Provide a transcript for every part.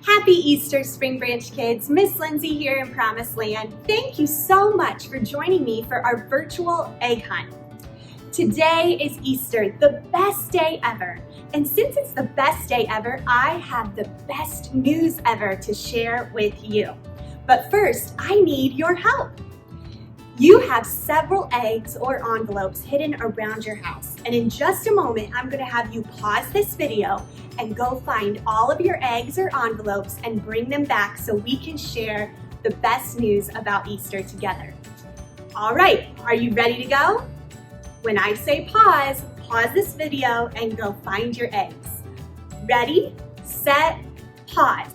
Happy Easter, Spring Branch kids. Miss Lindsay here in Promised Land. Thank you so much for joining me for our virtual egg hunt. Today is Easter, the best day ever. And since it's the best day ever, I have the best news ever to share with you. But first, I need your help. You have several eggs or envelopes hidden around your house. And in just a moment, I'm going to have you pause this video and go find all of your eggs or envelopes and bring them back so we can share the best news about Easter together. All right, are you ready to go? When I say pause this video and go find your eggs. Ready, set, pause.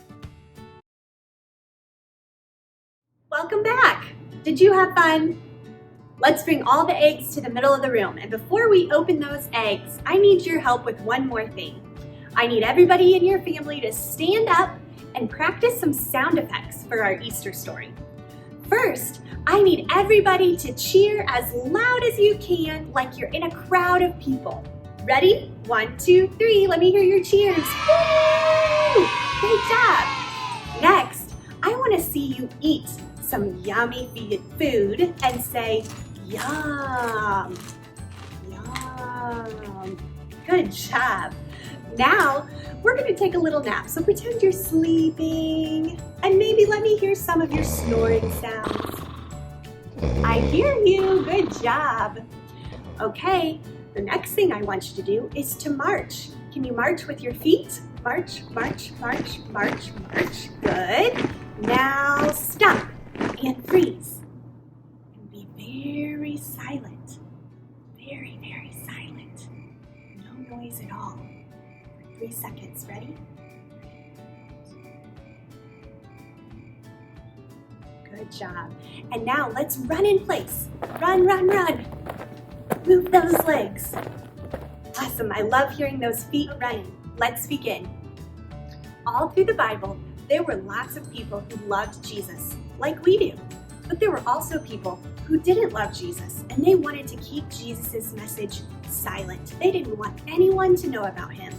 Welcome back. Did you have fun? Let's bring all the eggs to the middle of the room. And before we open those eggs, I need your help with one more thing. I need everybody in your family to stand up and practice some sound effects for our Easter story. First, I need everybody to cheer as loud as you can, like you're in a crowd of people. Ready? 1, 2, 3. Let me hear your cheers. Woo! Great job. Next, I want to see you eat some yummy food and say, yum, yum. Good job. Now, we're going to take a little nap, so pretend you're sleeping, and maybe let me hear some of your snoring sounds. I hear you. Good job. Okay, the next thing I want you to do is to march. Can you march with your feet? March, march, march, march, march. Good. Now stop and freeze. And be very silent. Very, very silent. No noise at all. 3 seconds. Ready? Good job. And now let's run in place. Run, run, run. Move those legs. Awesome. I love hearing those feet running. Let's begin. All through the Bible, there were lots of people who loved Jesus, like we do. But there were also people who didn't love Jesus, and they wanted to keep Jesus' message silent. They didn't want anyone to know about him.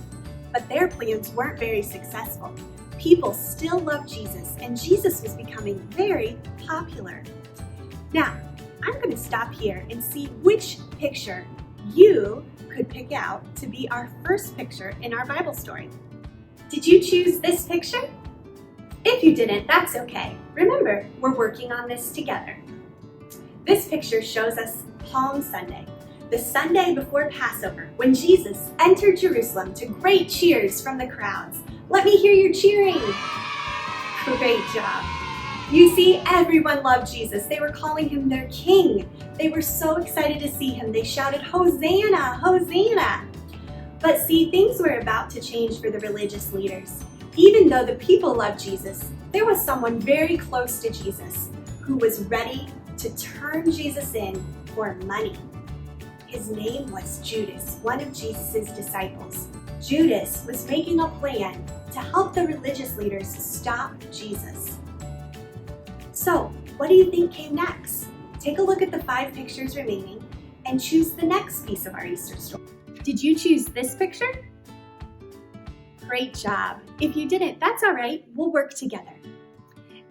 But their plans weren't very successful. People still loved Jesus, and Jesus was becoming very popular. Now, I'm going to stop here and see which picture you could pick out to be our first picture in our Bible story. Did you choose this picture? If you didn't, that's okay. Remember, we're working on this together. This picture shows us Palm Sunday, the Sunday before Passover, when Jesus entered Jerusalem to great cheers from the crowds. Let me hear your cheering. Great job. You see, everyone loved Jesus. They were calling him their king. They were so excited to see him. They shouted, Hosanna, Hosanna. But see, things were about to change for the religious leaders. Even though the people loved Jesus, there was someone very close to Jesus who was ready to turn Jesus in for money. His name was Judas, one of Jesus' disciples. Judas was making a plan to help the religious leaders stop Jesus. So, what do you think came next? Take a look at the 5 pictures remaining and choose the next piece of our Easter story. Did you choose this picture? Great job. If you didn't, that's all right. We'll work together.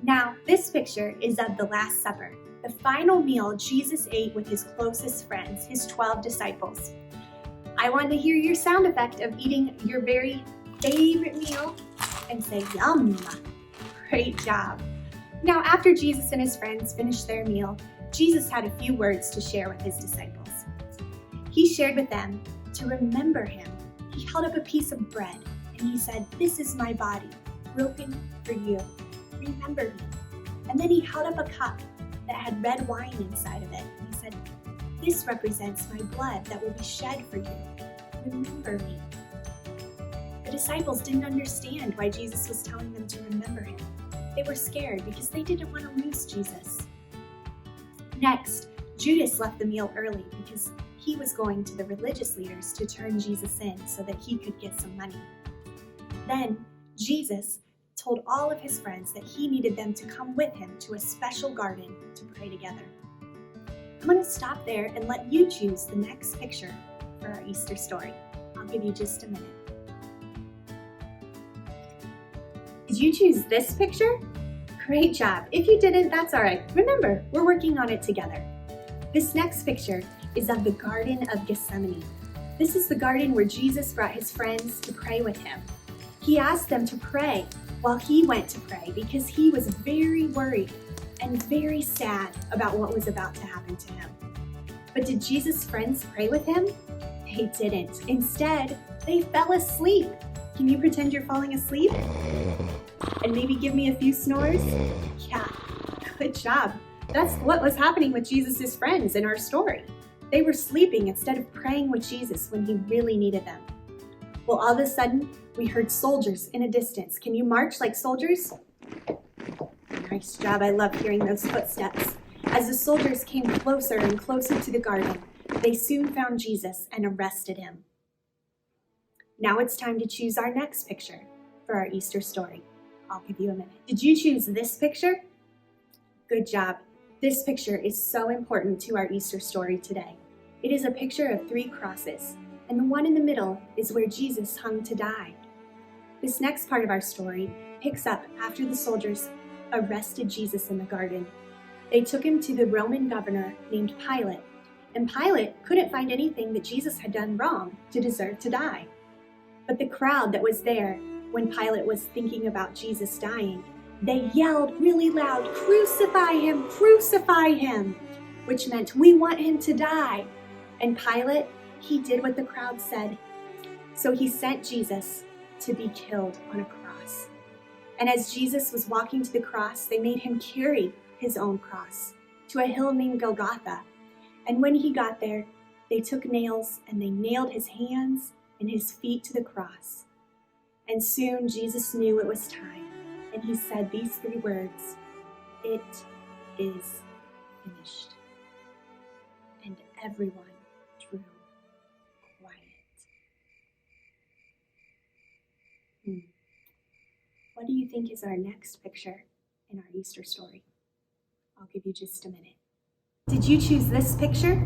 Now, this picture is of the Last Supper, the final meal Jesus ate with his closest friends, his 12 disciples. I want to hear your sound effect of eating your very favorite meal and say, yum. Great job. Now, after Jesus and his friends finished their meal, Jesus had a few words to share with his disciples. He shared with them to remember him. He held up a piece of bread and he said, "This is my body, broken for you. Remember me." And then he held up a cup that had red wine inside of it. And he said, "This represents my blood that will be shed for you. Remember me." The disciples didn't understand why Jesus was telling them to remember him. They were scared because they didn't want to lose Jesus. Next, Judas left the meal early because he was going to the religious leaders to turn Jesus in so that he could get some money. Then Jesus told all of his friends that he needed them to come with him to a special garden to pray together. I'm going to stop there and let you choose the next picture for our Easter story. I'll give you just a minute. Did you choose this picture? Great job. If you didn't, that's all right. Remember, we're working on it together. This next picture is of the Garden of Gethsemane. This is the garden where Jesus brought his friends to pray with him. He asked them to pray while he went to pray because he was very worried and very sad about what was about to happen to him. But did Jesus' friends pray with him? They didn't. Instead, they fell asleep. Can you pretend you're falling asleep? And maybe give me a few snores? Yeah, good job. That's what was happening with Jesus' friends in our story. They were sleeping instead of praying with Jesus when he really needed them. Well, all of a sudden, we heard soldiers in a distance. Can you march like soldiers? Nice job. I love hearing those footsteps. As the soldiers came closer and closer to the garden, they soon found Jesus and arrested him. Now it's time to choose our next picture for our Easter story. I'll give you a minute. Did you choose this picture? Good job. This picture is so important to our Easter story today. It is a picture of 3 crosses, and the one in the middle is where Jesus hung to die. This next part of our story picks up after the soldiers arrested Jesus in the garden. They took him to the Roman governor named Pilate, and Pilate couldn't find anything that Jesus had done wrong to deserve to die. But the crowd that was there when Pilate was thinking about Jesus dying, they yelled really loud, "Crucify him, crucify him," which meant we want him to die. And Pilate, he did what the crowd said. So he sent Jesus to be killed on a cross. And as Jesus was walking to the cross, they made him carry his own cross to a hill named Golgotha. And when he got there, they took nails and they nailed his hands and his feet to the cross. And soon Jesus knew it was time, and he said these 3 words, "It is finished." And everyone drew quiet. What do you think is our next picture in our Easter story? I'll give you just a minute. Did you choose this picture?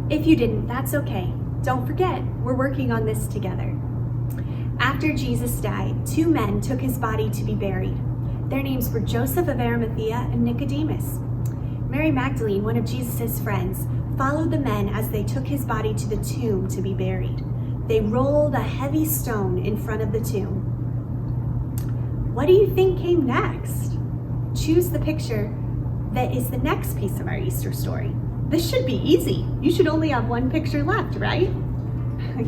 If you didn't, that's okay. Don't forget, we're working on this together. After Jesus died, 2 men took his body to be buried. Their names were Joseph of Arimathea and Nicodemus. Mary Magdalene, one of Jesus' friends, followed the men as they took his body to the tomb to be buried. They rolled a heavy stone in front of the tomb. What do you think came next? Choose the picture that is the next piece of our Easter story. This should be easy. You should only have 1 picture left, right?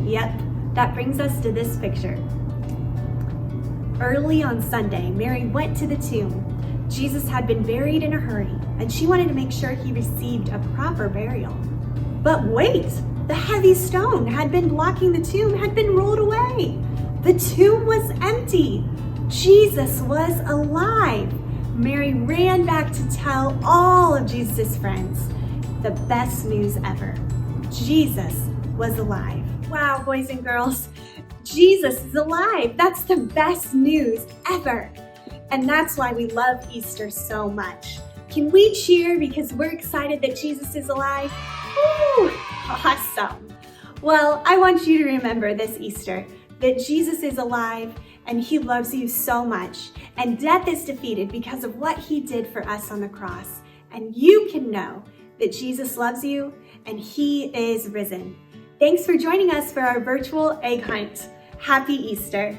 Yep, that brings us to this picture. Early on Sunday, Mary went to the tomb. Jesus had been buried in a hurry, and she wanted to make sure he received a proper burial. But wait, the heavy stone had been blocking the tomb had been rolled away. The tomb was empty. Jesus was alive. Mary ran back to tell all of Jesus' friends the best news ever. Jesus was alive. Wow, boys and girls, Jesus is alive. That's the best news ever. And that's why we love Easter so much. Can we cheer because we're excited that Jesus is alive? Woo! Awesome. Well, I want you to remember this Easter that Jesus is alive and he loves you so much. And death is defeated because of what he did for us on the cross. And you can know that Jesus loves you and he is risen. Thanks for joining us for our virtual egg hunt. Happy Easter.